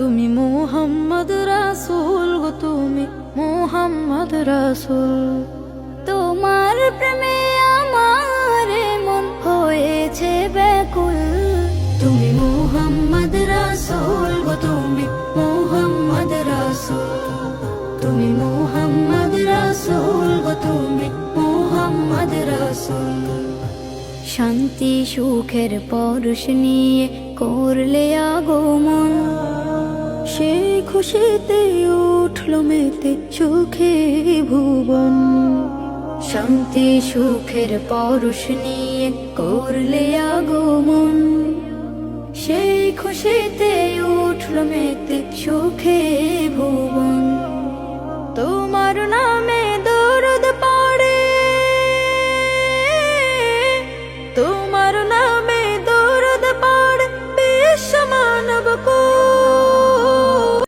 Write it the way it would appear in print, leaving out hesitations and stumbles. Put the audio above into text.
তুমি মুহাম্মদ রাসূল গো, তুমি মুহাম্মদ রাসূল। তোমার প্রেমে আমার মন হয়েছে ব্যাকুল। তুমি মুহাম্মদ রাসূল গো, তুমি মুহাম্মদ রাসূল। তুমি মুহাম্মদ রাসূল গো, তুমি মুহাম্মদ রাসূল। শান্তি সুখের পরশ নিয়ে করলে আগমন, সেই খুশিতে উঠল মেতে সুখে ভুবন। শান্তি সুখের পরশ নিয়ে করলে আগমন, সেই খুশিতে উঠল মেতে সুখে ভুবন। তোমার নামে